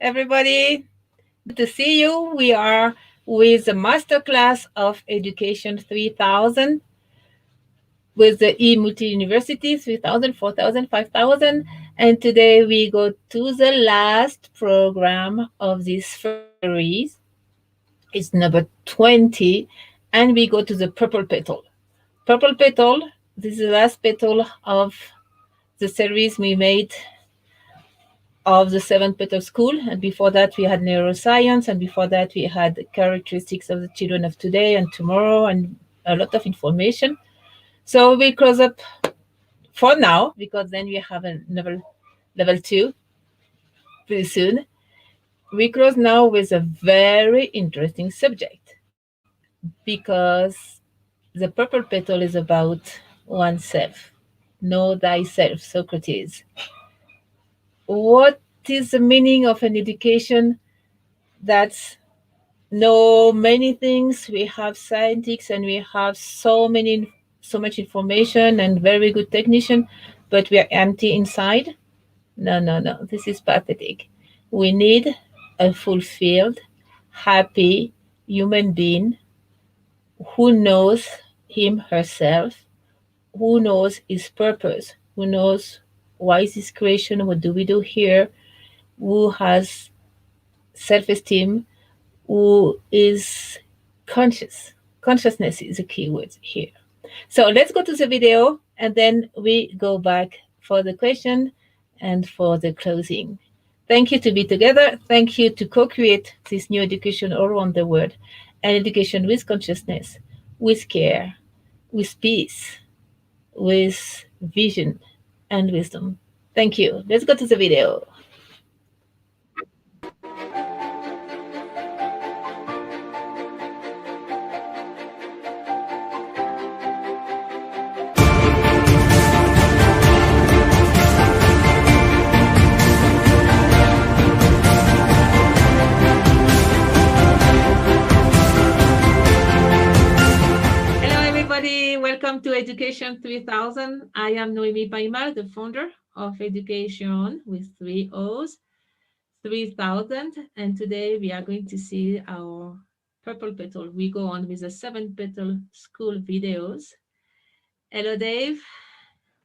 everybody. Good to see you. We are with the Masterclass of Education 3000 with the E-Multi University 3000, 4000, 5000. And today we go to the last program of this first series. It's number 20. And we go to the purple petal. Purple petal, this is the last petal of the series we made of the seven Petal School. And before that, we had neuroscience. And before that, we had characteristics of the children of today and tomorrow and a lot of information. So we close up for now because then we have a level two pretty soon. We close now with a very interesting subject because the purple petal is about oneself. Know thyself, Socrates. What is the meaning of an education that's know many things? We have scientists and we have so much information and very good technician, but we are empty inside. No. This is pathetic. We need a fulfilled, happy human being who knows him herself, who knows his purpose, who knows why is this creation, what do we do here, who has self-esteem, who is conscious. Consciousness is a key word here. So let's go to the video and then we go back for the question and for the closing. Thank you to be together. Thank you to co-create this new education all around the world. An education with consciousness, with care, with peace, with vision and wisdom. Thank you. Let's go to the video. Welcome to Education 3000. I am Noémie Paimal, the founder of Education with 3 O's, 3000. And today we are going to see our purple petal. We go on with the 7 Petal School videos. Hello, Dave.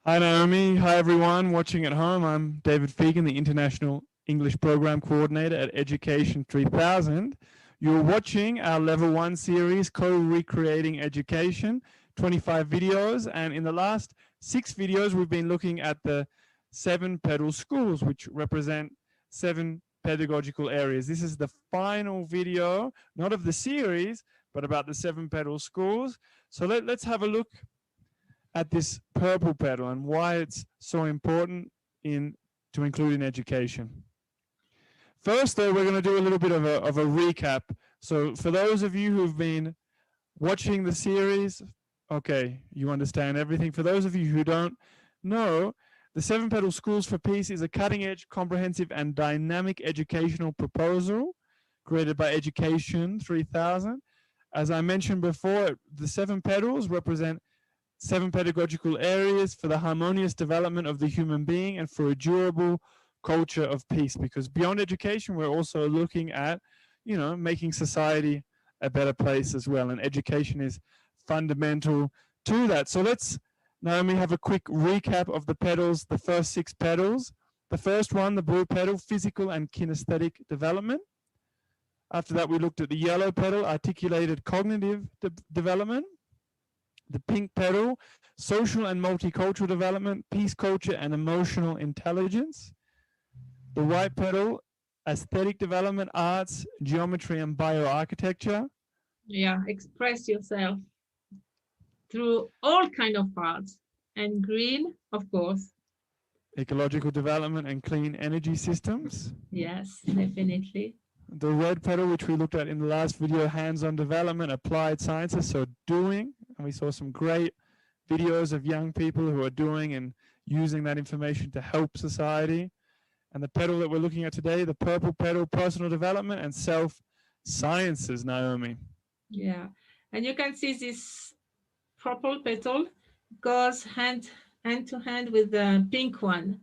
Hi, Naomi. Hi, everyone watching at home. I'm David Fegan, the International English Program Coordinator at Education 3000. You're watching our Level 1 series, Co-Recreating Education, 25 videos, and in the last 6 videos we've been looking at the 7 Petal Schools, which represent 7 pedagogical areas. This is the final video, not of the series, but about the 7 Petal Schools. So let's have a look at this purple petal and why it's so important to include in education. First, though, we're going to do a little bit of a recap. So for those of you who've been watching the series, okay, you understand everything. For those of you who don't know, the 7 Petal Schools for Peace is a cutting-edge, comprehensive, and dynamic educational proposal created by Education 3000. As I mentioned before, the 7 petals represent 7 pedagogical areas for the harmonious development of the human being and for a durable culture of peace. Because beyond education, we're also looking at, making society a better place as well. And education is fundamental to that. So let's, Naomi, have a quick recap of the petals, the first 6 petals. The first one, the blue petal, physical and kinesthetic development. After that, we looked at the yellow petal, articulated cognitive development. The pink petal, social and multicultural development, peace culture and emotional intelligence. The white petal, aesthetic development, arts, geometry and bioarchitecture. Yeah, express yourself through all kind of arts. And green, of course. Ecological development and clean energy systems. Yes, definitely. The red petal, which we looked at in the last video, hands-on development, applied sciences, so doing. And we saw some great videos of young people who are doing and using that information to help society. And the petal that we're looking at today, the purple petal, personal development and self-sciences, Naomi. Yeah, and you can see this purple petal goes hand to hand with the pink one,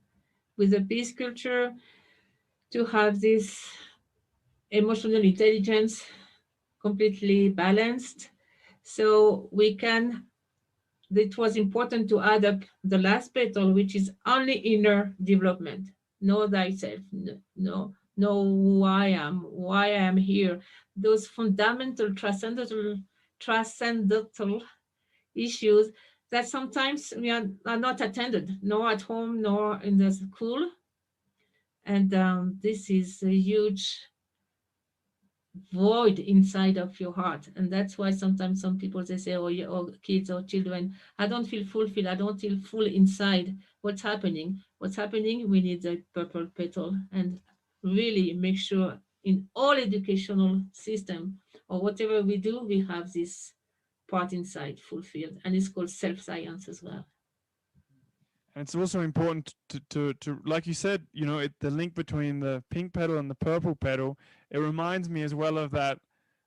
with the peace culture, to have this emotional intelligence completely balanced. So we can, it was important to add up the last petal, which is only inner development. Know thyself, know who I am, why I am here. Those fundamental transcendental issues that sometimes we are not attended, nor at home, nor in the school. And this is a huge void inside of your heart, and that's why sometimes some people they say, oh, oh kids or children, I don't feel fulfilled, I don't feel full inside. What's happening? We need the purple petal, and really make sure in all educational system or whatever we do, we have this part inside fulfilled, and it's called self-science as well. And it's also important like you said, the link between the pink petal and the purple petal. It reminds me as well of that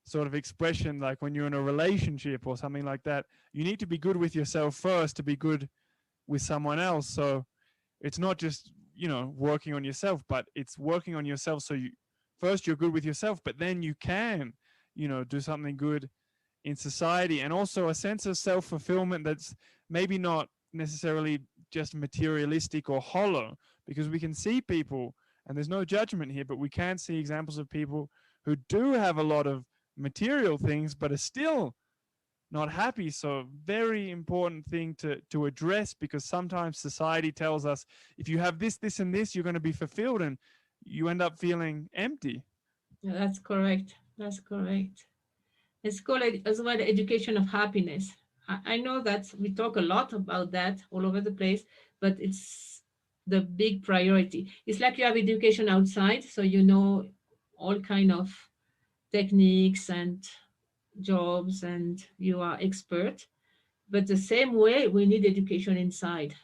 sort of expression, like when you're in a relationship or something like that, you need to be good with yourself first to be good with someone else. So it's not just, working on yourself, but it's working on yourself. So first you're good with yourself, but then you can, do something good in society, and also a sense of self fulfillment that's maybe not necessarily just materialistic or hollow, because we can see people, and there's no judgment here, but we can see examples of people who do have a lot of material things but are still not happy. So very important thing to address, because sometimes society tells us if you have this and this, you're going to be fulfilled, and you end up feeling empty. Yeah, that's correct. That's correct. It's called as well education of happiness. I know that we talk a lot about that all over the place, but it's the big priority. It's like you have education outside, so you know all kind of techniques and jobs, and you are expert. But the same way, we need education inside.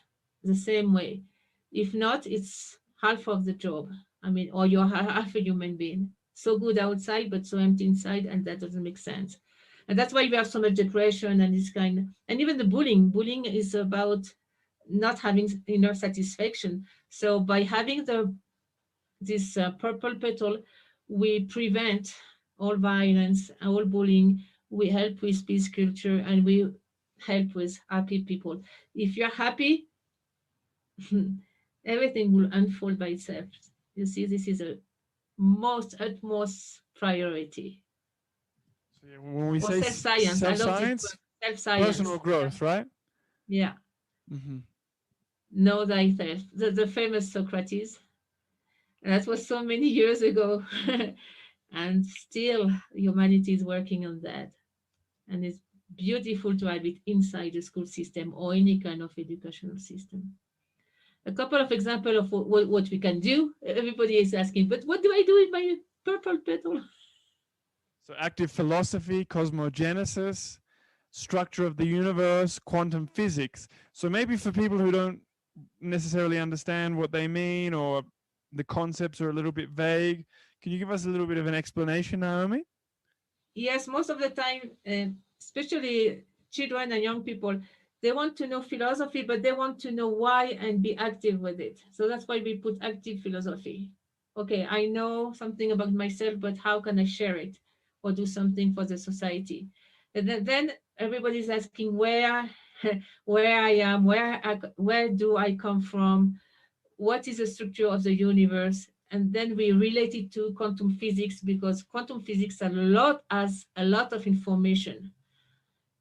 The same way. If not, it's half of the job. I mean, or you're half a human being. So good outside, but so empty inside, and that doesn't make sense. And that's why we have so much depression and this kind. And even the bullying. Bullying is about not having inner satisfaction. So by having this purple petal, we prevent all violence, all bullying. We help with peace culture, and we help with happy people. If you're happy, everything will unfold by itself. You see, this is a most utmost priority. So yeah, when we Or say self science, I self love this science, word. Self personal science. growth, right? Yeah, Mm-hmm. know thyself. The famous Socrates. That was so many years ago, and still humanity is working on that. And it's beautiful to have it inside the school system or any kind of educational system. A couple of examples of what we can do. Everybody is asking, but what do I do with my purple petal? So active philosophy, cosmogenesis, structure of the universe, quantum physics. So maybe for people who don't necessarily understand what they mean, or the concepts are a little bit vague, can you give us a little bit of an explanation, Naomi? Yes, most of the time, especially children and young people, they want to know philosophy, but they want to know why and be active with it. So that's why we put active philosophy. Okay, I know something about myself, but how can I share it or do something for the society? And then everybody's asking where I am, where do I come from, what is the structure of the universe, and then we relate it to quantum physics, because quantum physics has a lot of information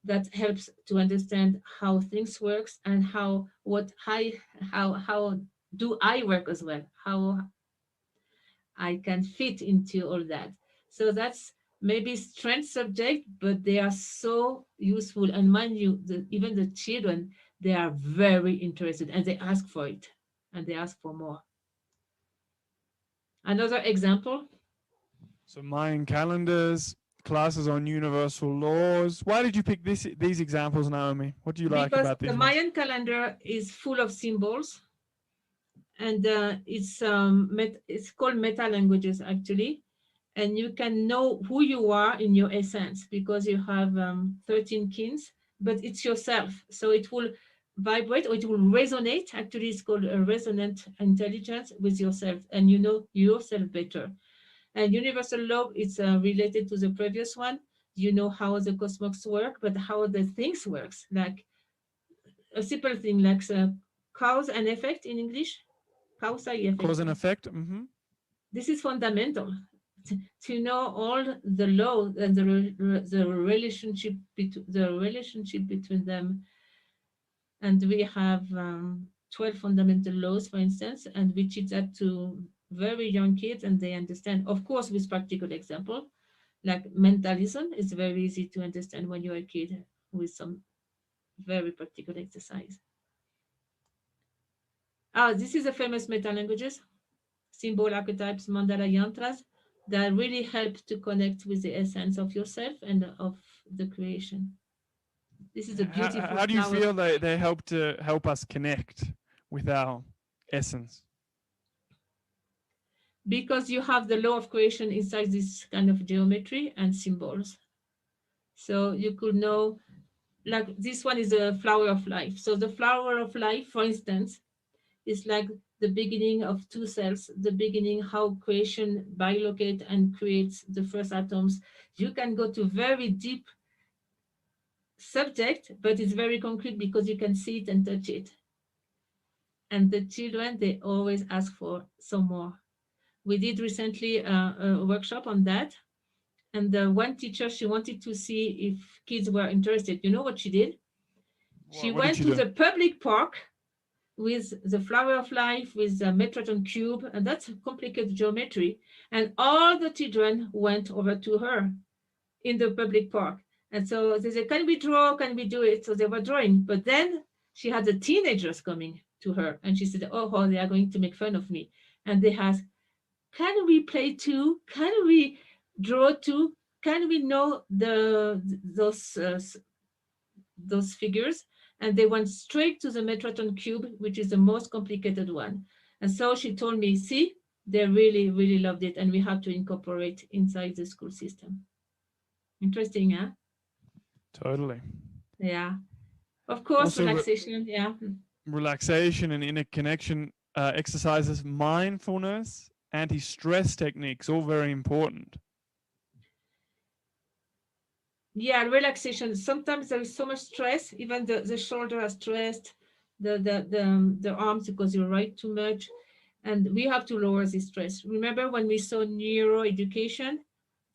that helps to understand how things works, and how do I work as well, how I can fit into all that. So that's maybe strange subject, but they are so useful. And mind you, even the children, they are very interested, and they ask for it, and they ask for more. Another example, So Mayan calendars, classes on universal laws. Why did you pick these examples, Naomi? What do you like because about the these ones? Mayan calendar is full of symbols, and it's called meta languages actually, and you can know who you are in your essence because you have 13 kins, but it's yourself, so it will vibrate or it will resonate. Actually, it's called a resonant intelligence with yourself, and you know yourself better. And universal law is related to the previous one. You know how the cosmos work, but how the things works. Like a simple thing like cause and effect in English, causa y Cause and efecto. effect. Mm-hmm. This is fundamental to know all the law and the relationship between them. And we have 12 fundamental laws, for instance, and we teach that to very young kids, and they understand, of course, with practical example. Like mentalism is very easy to understand when you're a kid with some very practical exercise. This is a famous meta languages, symbol archetypes, mandala yantras, that really help to connect with the essence of yourself and of the creation. This is a beautiful How do you flower feel they help us connect with our essence? because you have the law of creation inside this kind of geometry and symbols. So you could know, like this one is a flower of life. So the flower of life, for instance, is like the beginning of two cells, the beginning how creation bilocate and creates the first atoms. You can go to very deep subject, but it's very concrete because you can see it and touch it. And the children, they always ask for some more. We did recently a workshop on that. And the one teacher, she wanted to see if kids were interested. You know what she did? She What did went you to do? the public park with the flower of life, with the Metroton cube, and that's complicated geometry. And all the children went over to her in the public park. And so they said, can we draw? Can we do it? So they were drawing. But then she had the teenagers coming to her and she said, oh, they are going to make fun of me. And they asked, can we play too? Can we draw too? Can we know those figures? And they went straight to the Metroton cube, which is the most complicated one. And so she told me, see, they really, really loved it. And we have to incorporate inside the school system. Interesting, huh? Totally. Yeah. Of course, Also, relaxation. Yeah. relaxation and inner connection exercises, mindfulness, anti-stress techniques, all very important. Yeah, relaxation. Sometimes there is so much stress, even the shoulder are stressed, the arms because you write too much. And we have to lower the stress. Remember when we saw neuroeducation,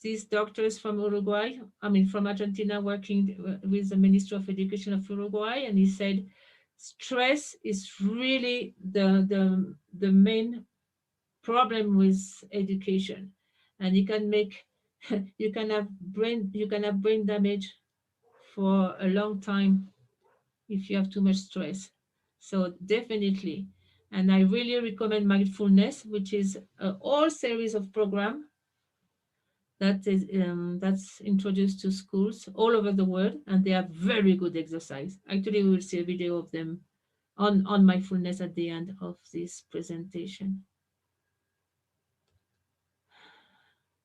these doctors from Uruguay, I mean from Argentina, working with the Ministry of Education of Uruguay, and he said stress is really the main problem with education, and it can make you can have brain damage for a long time if you have too much stress. So definitely, and I really recommend mindfulness, which is a whole series of program that's introduced to schools all over the world, and they are very good exercise. Actually, we will see a video of them on mindfulness at the end of this presentation.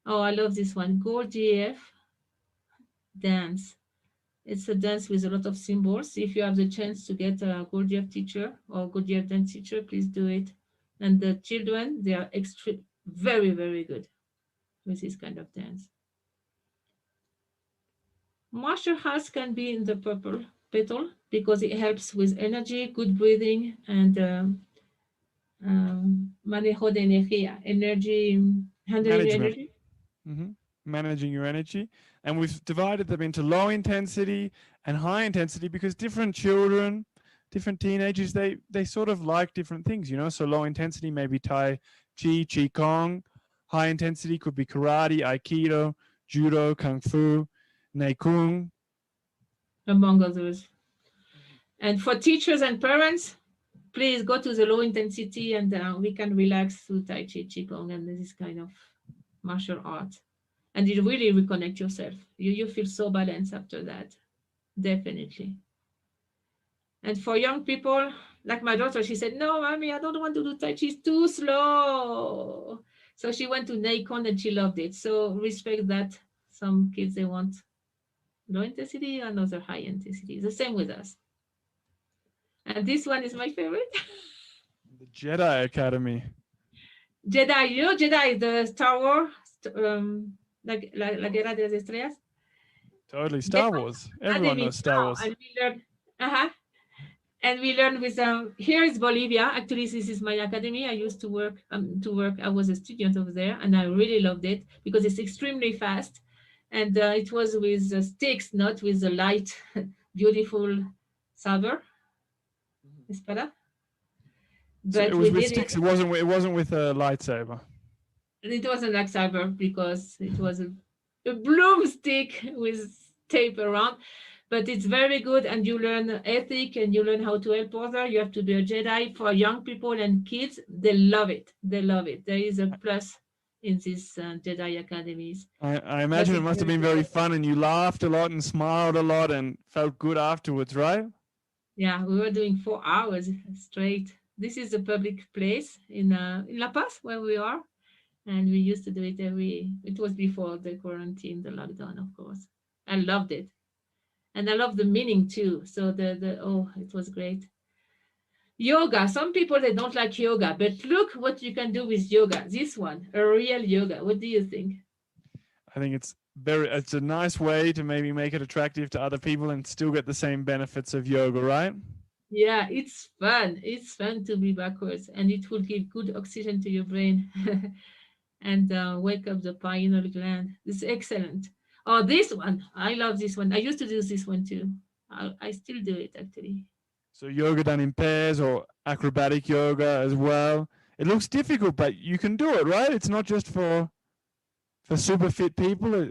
Oh, I love this one. Gurdjieff dance. It's a dance with a lot of symbols. If you have the chance to get a Gurdjieff teacher or Gurdjieff dance teacher, please do it. And the children, they are very, very good with this kind of dance. Martial arts can be in the purple petal because it helps with energy, good breathing, and manejo de energía, energy, handling Management. energy. Hmm. Managing your energy. And we've divided them into low intensity and high intensity because different children, different teenagers, they sort of like different things, you know. So low intensity maybe Tai Chi, Qi Kong. High intensity could be karate, Aikido, Judo, Kung Fu, Nei Kung. Among others. And for teachers and parents, please go to the low intensity and we can relax through Tai Chi, Qigong, and this kind of martial art. And you really reconnect yourself. You feel so balanced after that. Definitely. And for young people, like my daughter, she said, no, mommy, I don't want to do Tai Chi. It's too slow. So she went to Nikon and she loved it. So respect that. Some kids, they want low intensity, another high intensity. The same with us. And this one is my favorite. The Jedi Academy. Jedi, you know Jedi, the Star Wars La Guerra de las Estrellas. Totally. They Star Wars. have Everyone academy knows Star now, Wars. and we learn. Uh-huh. And we learn with here is Bolivia. Actually, this is my academy. I used to work. I was a student over there, and I really loved it because it's extremely fast, and it was with sticks, not with the light, beautiful saber, espada. So it But was we with did it. sticks. It wasn't with a lightsaber. It wasn't like saber because it was a broomstick with tape around. But it's very good, and you learn ethic and you learn how to help others. You have to be a Jedi for young people and kids. They love it. They love it. There is a plus in these Jedi academies. I But imagine it it's must have very been very difficult. fun, and you laughed a lot and smiled a lot and felt good afterwards, right? Yeah, we were doing 4 hours straight. This is a public place in La Paz where we are, and we used to do it every. It was before the quarantine, the lockdown, of course. I loved it, and I love the meaning too. So it was great. Yoga. Some people they don't like yoga, but look what you can do with yoga. This one, a real yoga. What do you think? I think it's a nice way to maybe make it attractive to other people and still get the same benefits of yoga, right? Yeah, it's fun. It's fun to be backwards, and it will give good oxygen to your brain and wake up the pineal gland. It's excellent. Oh, this one. I love this one. I used to do this one too. I still do it actually. So yoga done in pairs or acrobatic yoga as well. It looks difficult, but you can do it, right? It's not just for super fit people.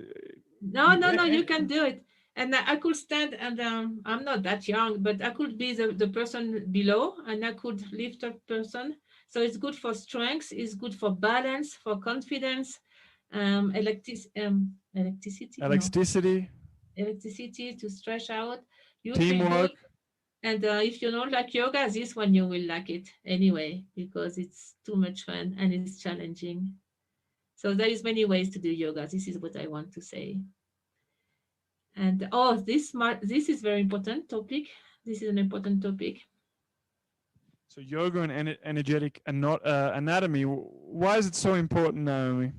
No, no, no, you can do it. And I could stand and I'm not that young, but I could be the person below and I could lift a person. So it's good for strength, it's good for balance, for confidence, electricity, no, Elasticity, electricity to stretch out. You feel good. teamwork. And if you don't like yoga, this one you will like it anyway because it's too much fun and it's challenging. So there is many ways to do yoga. This is what I want to say. And this is very important topic. This is an important topic. So yoga and energetic and not anatomy. Why is it so important, Naomi?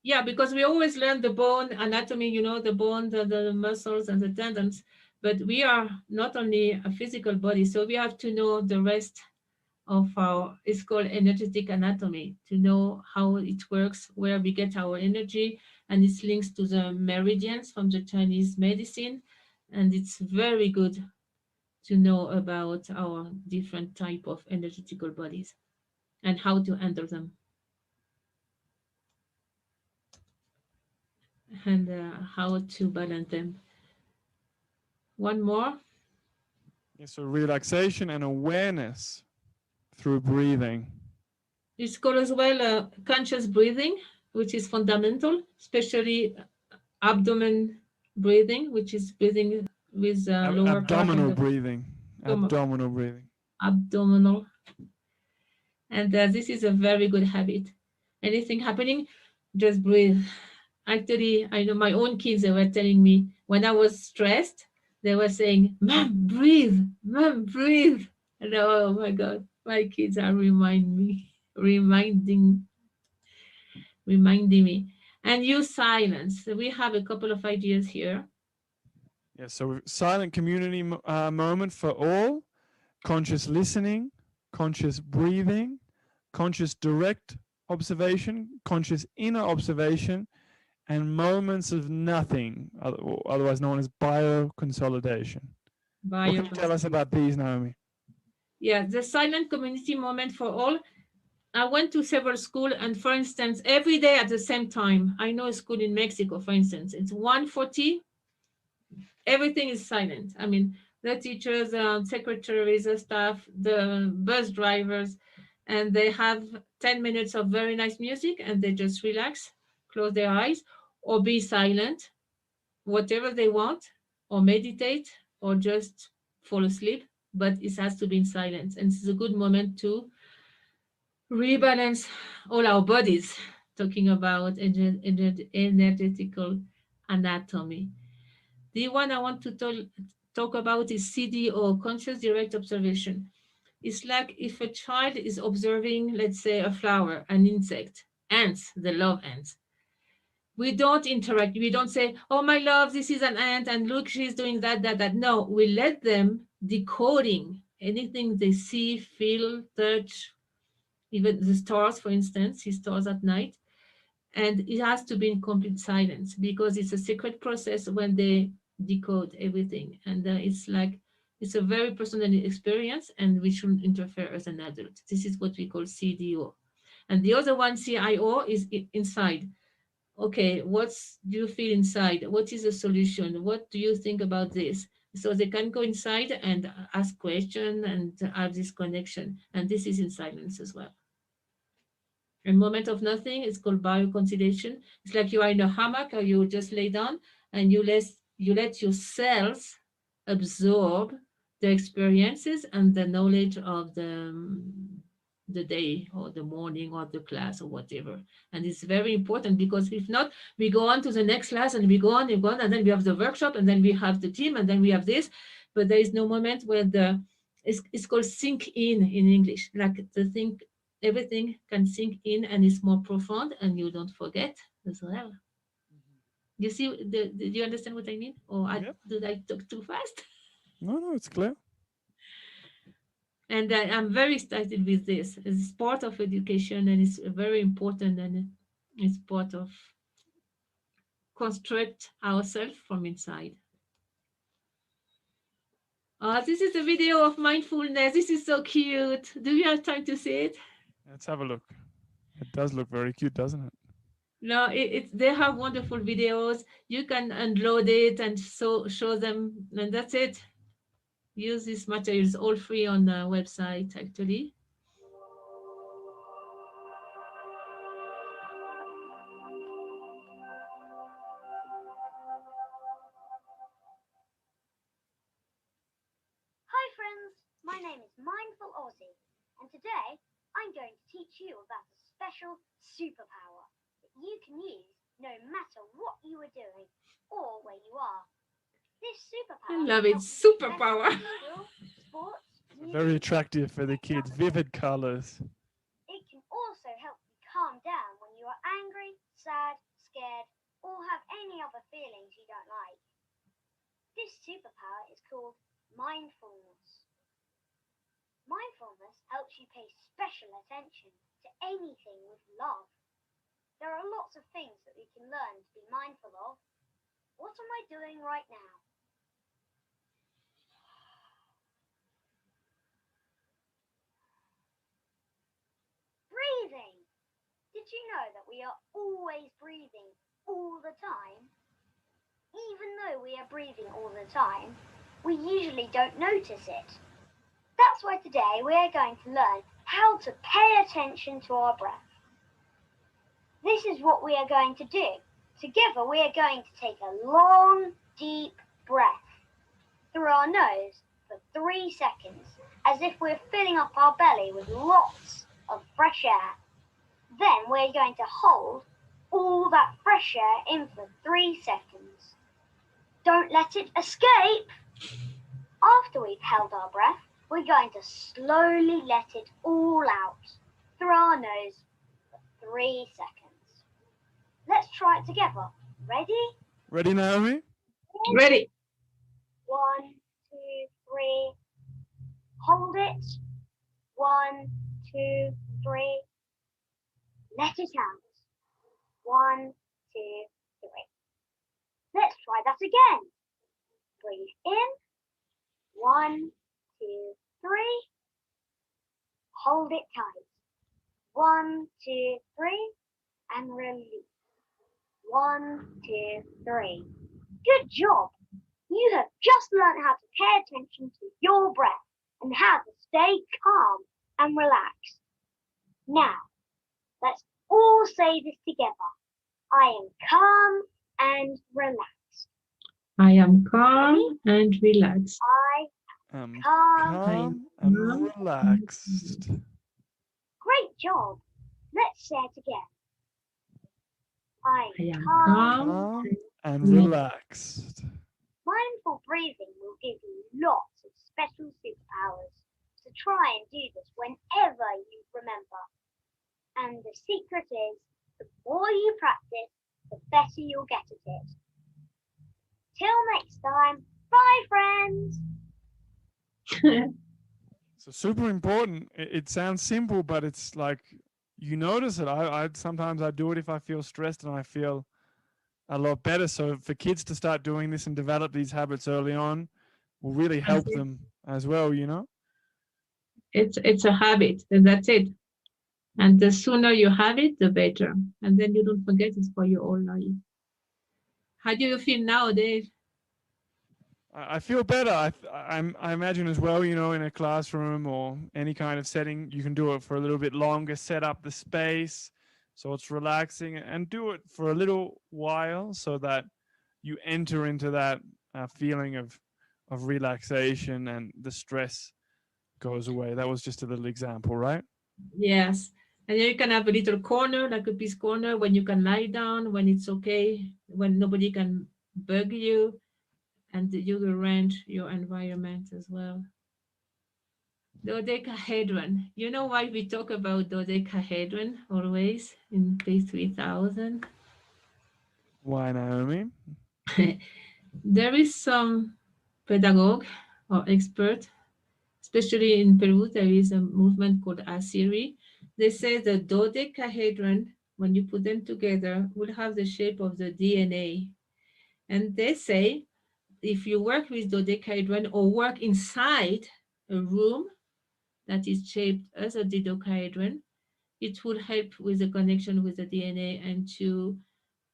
Yeah, because we always learn the bone anatomy, the bone, the muscles and the tendons, but we are not only a physical body, so we have to know the rest of our, it's called energetic anatomy, to know how it works, where we get our energy, and it's links to the meridians from the Chinese medicine. And it's very good to know about our different type of energetical bodies and how to handle them and how to balance them. One more. Yeah, so relaxation and awareness through breathing. It's called as well conscious breathing, which is fundamental, especially abdomen breathing, which is breathing with lower part of Abdominal the breathing. Abdominal breathing. abdominal. And this is a very good habit. Anything happening, just breathe. Actually, I know my own kids, they were telling me when I was stressed, they were saying, Mom, breathe, Mom, breathe. And oh my God, my kids are reminding me. And use silence. So we have a couple of ideas here. Yeah, so silent community moment for all, conscious listening, conscious breathing, conscious direct observation, conscious inner observation, and moments of nothing, otherwise known as bioconsolidation. What can you tell us about these, Naomi? Yeah, the silent community moment for all. I went to several schools, and for instance, every day at the same time, I know a school in Mexico, for instance, it's 1:40, everything is silent. I mean, the teachers, secretaries, the staff, the bus drivers, and they have 10 minutes of very nice music and they just relax, close their eyes, or be silent, whatever they want, or meditate, or just fall asleep. But it has to be in silence. And it's a good moment to rebalance all our bodies, talking about energetical anatomy. The one I want to talk about is CD, or conscious direct observation. It's like if a child is observing, let's say, a flower, an insect, ants, they love ants. We don't interact. We don't say, oh, my love, this is an ant, and look, she's doing that. No, we let them decoding anything they see, feel, touch, even the stars, for instance, see stars at night. And it has to be in complete silence because it's a secret process when they decode everything. And it's a very personal experience, and we shouldn't interfere as an adult. This is what we call CDO. And the other one, CIO, is inside. Okay, what's do you feel inside? What is the solution? What do you think about this? So they can go inside and ask questions and have this connection. And this is in silence as well. A moment of nothing is called bioconsolidation. It's like you are in a hammock or you just lay down and you let your cells absorb the experiences and the knowledge of the day or the morning or the class or whatever. And it's very important because if not, we go on to the next class and we go on and go on, and then we have the workshop and then we have the team and then we have this, but there is no moment where it's called sink in English, like the thing, everything can sink in and it's more profound and you don't forget as well. You see, do you understand what I mean? Or Yep. did I talk too fast? No, it's clear. And I'm very excited with this. It's part of education and it's very important, and it's part of construct ourselves from inside. This is a video of mindfulness. This is so cute. Do you have time to see it? Let's have a look. It does look very cute, doesn't it? No, they have wonderful videos. You can unload it and show them, and that's it. Use these materials, all free on the website, actually. Hi friends, my name is Mindful Aussie, and today I'm going to teach you about a special superpower that you can use no matter what you are doing or where you are. This superpower I love it. helps you do Superpower. best in school, sports, Very music. attractive for the kids. Vivid colors. It can also help you calm down when you are angry, sad, scared, or have any other feelings you don't like. This superpower is called mindfulness. Mindfulness helps you pay special attention to anything with love. There are lots of things that we can learn to be mindful of. What am I doing right now? Breathing! Did you know that we are always breathing all the time? Even though we are breathing all the time, we usually don't notice it. That's why today we are going to learn how to pay attention to our breath. This is what we are going to do. Together we are going to take a long, deep breath through our nose for 3 seconds, as if we're filling up our belly with lots of fresh air. Then we're going to hold all that fresh air in for 3 seconds. Don't let it escape. After we've held our breath, we're going to slowly let it all out through our nose for 3 seconds. Let's try it together. Ready? Ready, Naomi? Ready. 1, 2, 3. Hold it. 1, 2, 3. Let it out. 1, 2, 3. Let's try that again. Breathe in. 1, 2, 3. Hold it tight. 1, 2, 3. And release. 1, 2, 3. Good job. You have just learned how to pay attention to your breath and how to stay calm and relaxed. Now, let's all say this together. I am calm and relaxed. I am calm and relaxed. I Calm calm. and relaxed. Great job. Let's say it again. I I am am calm. Calm and relaxed. Mindful breathing will give you lots of special superpowers. So try and do this whenever you remember. And the secret is, the more you practice, the better you'll get at it. Till next time, bye friends! So super important. It sounds simple, but it's like you notice it. I sometimes I do it if I feel stressed, and I feel a lot better. So for kids to start doing this and develop these habits early on will really help them as well, you know? It's a habit, and that's it. And the sooner you have it, the better. And then you don't forget it for your whole life. How do you feel now, Dave? I feel better. I imagine as well, you know, in a classroom or any kind of setting, you can do it for a little bit longer, set up the space so it's relaxing, and do it for a little while so that you enter into that feeling of relaxation, and the stress goes away. That was just a little example, right? Yes. And then you can have a little corner, like a peace corner, when you can lie down, when it's okay, when nobody can bug you, and you arrange your environment as well. Dodecahedron. You know why we talk about dodecahedron always in page 3000? Why, Naomi? There is some pedagogue or expert, especially in Peru, there is a movement called Asiri. They say the dodecahedron, when you put them together, will have the shape of the DNA. And they say if you work with dodecahedron or work inside a room that is shaped as a dodecahedron, it will help with the connection with the DNA and to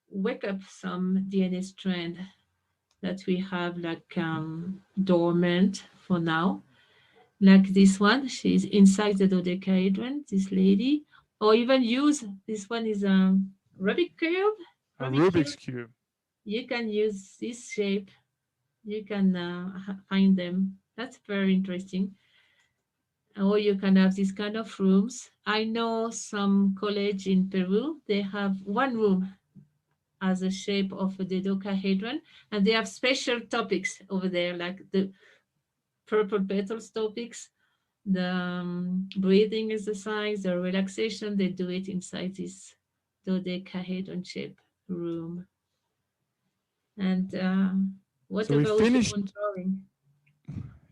wake up some DNA strand that we have like dormant for now. Like this one, she's inside the dodecahedron, this lady. Or even use this one is a Rubik cube. A Rubik Rubik's cube. Cube. You can use this shape. You can find them. That's very interesting. Or you can have these kind of rooms. I know some college in Peru, they have one room as a shape of a dodecahedron, and they have special topics over there, like the purple petals topics, the breathing exercise, the relaxation. They do it inside this dodecahedron shape room. And what So we about your finished. own drawing?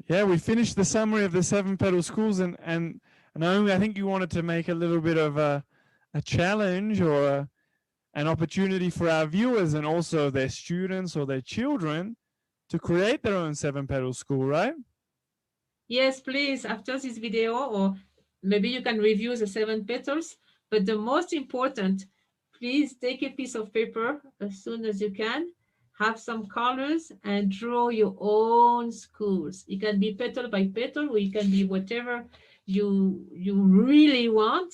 Yeah, we finished the summary of the 7 petal schools, and Naomi, I think you wanted to make a little bit of a challenge or an opportunity for our viewers and also their students or their children to create their own 7 petal school, right? Yes, please, after this video, or maybe you can review the 7 petals. But the most important, please take a piece of paper as soon as you can, have some colors, and draw your own schools. It can be petal by petal, or it can be whatever you really want,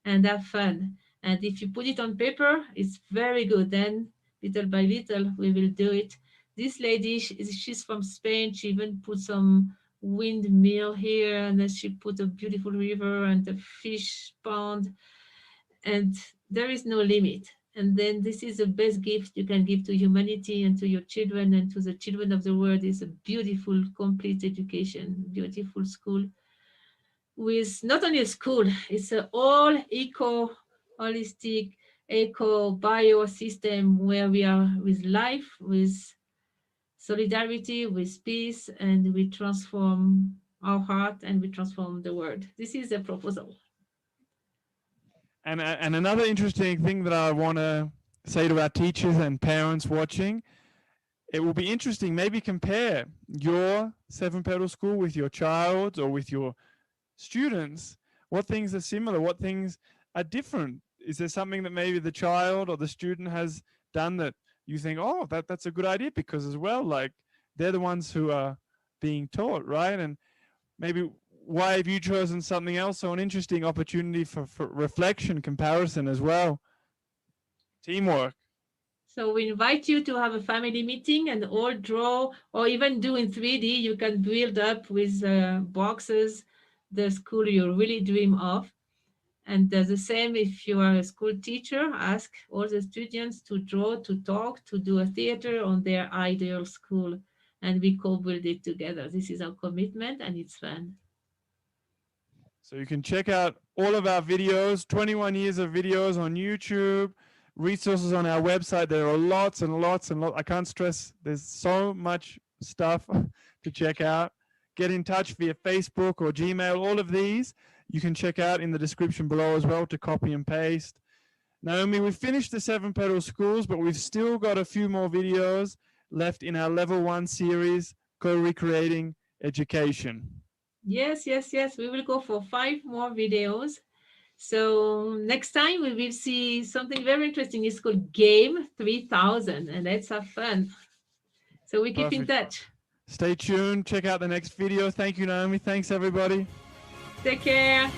and have fun. And if you put it on paper, it's very good. Then little by little, we will do it. This lady, she's from Spain. She even put some windmill here, and then she put a beautiful river and a fish pond, and there is no limit. And then this is the best gift you can give to humanity and to your children and to the children of the world, is a beautiful complete education, beautiful school, with not only a school, it's a all eco holistic eco biosystem where we are with life, with solidarity, with peace, and we transform our heart and we transform the world. This is a proposal. And another interesting thing that I want to say to our teachers and parents watching, it will be interesting. Maybe compare your 7 petal school with your child's or with your students. What things are similar? What things are different? Is there something that maybe the child or the student has done that you think, oh, that's a good idea? Because as well, like they're the ones who are being taught, right? And maybe why have you chosen something else? So an interesting opportunity for reflection, comparison as well, teamwork. So we invite you to have a family meeting and all draw, or even do in 3D. You can build up with boxes the school you really dream of. And the same if you are a school teacher, ask all the students to draw, to talk, to do a theater on their ideal school. And we co-build it together. This is our commitment, and it's fun. So you can check out all of our videos, 21 years of videos on YouTube. resources on our website. There are lots and lots and lots. I can't stress, there's so much stuff to check out. Get in touch via Facebook or Gmail. All of these you can check out in the description below as well to copy and paste. Naomi, we've finished the 7 Petal Schools, but we've still got a few more videos left in our Level 1 series, Co-Recreating Education. Yes, yes, yes. We will go for 5 more videos. So next time we will see something very interesting. It's called Game 3000, and let's have fun. So we keep in touch. Stay tuned. Check out the next video. Thank you, Naomi. Thanks, everybody. Take care.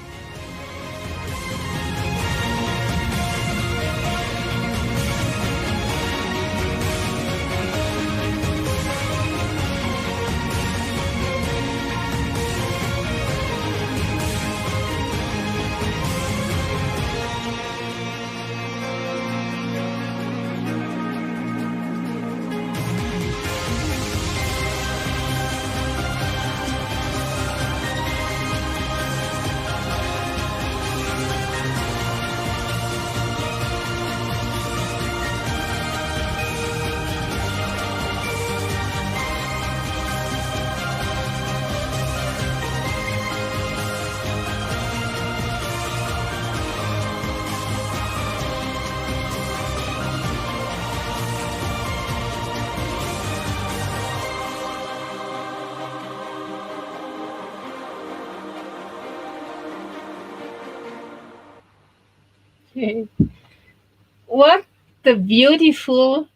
What the beautiful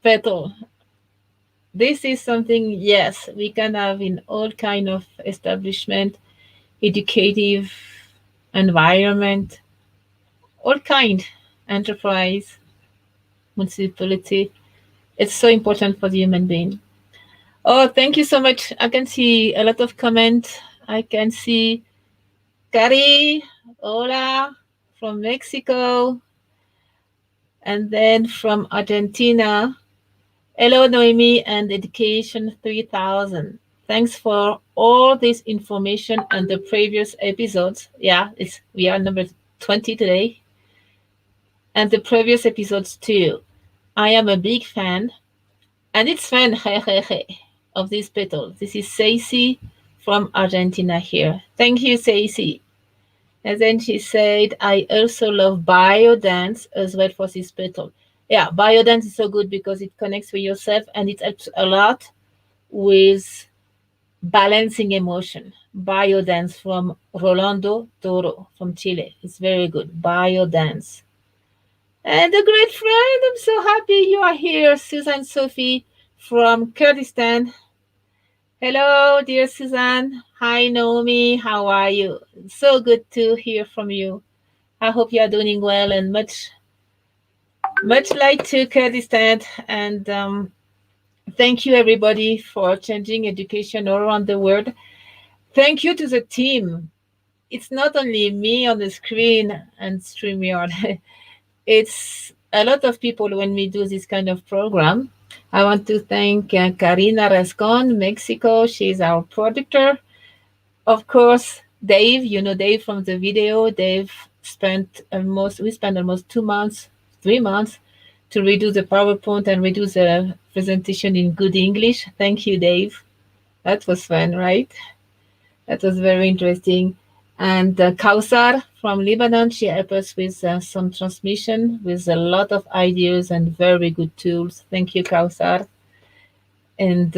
petal. This is something, yes, we can have in all kind of establishment, educative environment, all kind, enterprise, municipality. It's so important for the human being. Oh, thank you so much. I can see a lot of comment. I can see Cari, hola, from Mexico, and then from Argentina. Hello, Noemi and Education 3000. Thanks for all this information and the previous episodes. Yeah, we are number 20 today. And the previous episodes too. I am a big fan. And it's fun, of this petal. This is Stacy from Argentina here. Thank you, Stacy. And then she said, I also love biodance as well for this petal. Yeah, biodance is so good because it connects with yourself and it helps a lot with balancing emotion. Biodance from Rolando Toro from Chile. It's very good. Biodance. And a great friend, I'm so happy you are here, Susan Sophie from Kurdistan. Hello, dear Suzanne. Hi, Naomi. How are you? So good to hear from you. I hope you are doing well and much like to Kurdistan. And thank you, everybody, for changing education all around the world. Thank you to the team. It's not only me on the screen and StreamYard. It's a lot of people when we do this kind of program. I want to thank Karina Rascon, Mexico. She's our producer. Of course, Dave, you know Dave from the video. Dave we spent almost 2 months, 3 months to redo the PowerPoint and redo the presentation in good English. Thank you, Dave. That was fun, right? That was very interesting. And Kausar from Lebanon, she helped us with some transmission with a lot of ideas and very good tools. Thank you, Kausar. And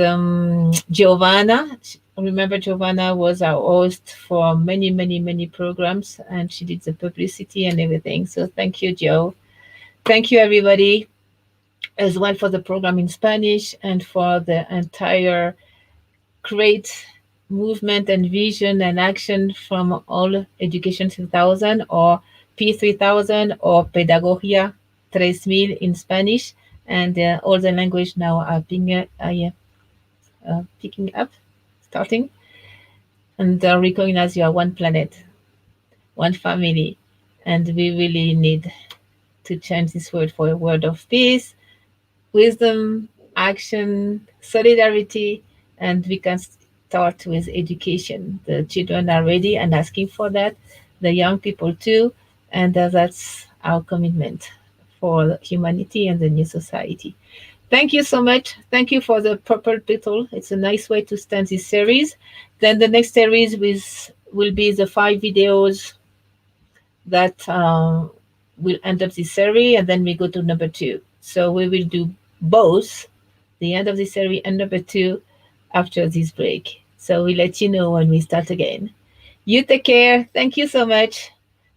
Giovanna, remember Giovanna was our host for many, many, many programs, and she did the publicity and everything. So thank you, Joe. Thank you, everybody, as well for the program in Spanish and for the entire great movement and vision and action from all Education 3000 or P3000 or Pedagogia 3000 in Spanish, and all the language now are being picking up, starting, and recognize you are one planet, one family, and we really need to change this world for a world of peace, wisdom, action, solidarity, and we can start with education. The children are ready and asking for that, the young people too, and that's our commitment for humanity and the new society. Thank you so much. Thank you for the purple petal. It's a nice way to start this series. Then the next series will be the 5 videos that will end up this series, and then we go to number 2. So we will do both the end of the series and number 2 after this break. So we'll let you know when we start again. You take care. Thank you so much.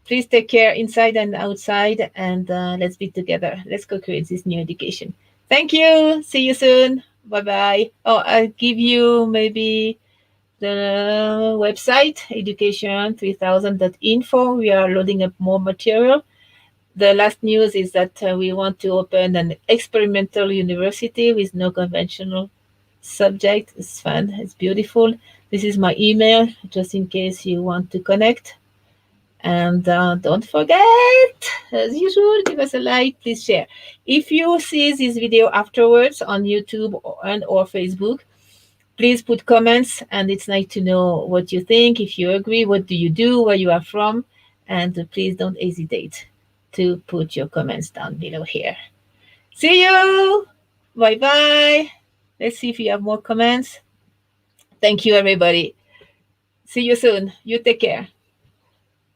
Please take care inside and outside, and let's be together. Let's co-create this new education. Thank you. See you soon. Bye bye. Oh, I'll give you maybe the website education3000.info. We are loading up more material. The last news is that we want to open an experimental university with no conventional subject. It's fun. It's beautiful. This is my email, just in case you want to connect. And don't forget, as usual, give us a like, please share. If you see this video afterwards on YouTube or Facebook, please put comments, and it's nice to know what you think. If you agree, what do you do, where you are from, and please don't hesitate to put your comments down below here. See you. Bye bye. Let's see if you have more comments. Thank you, everybody. See you soon. You take care.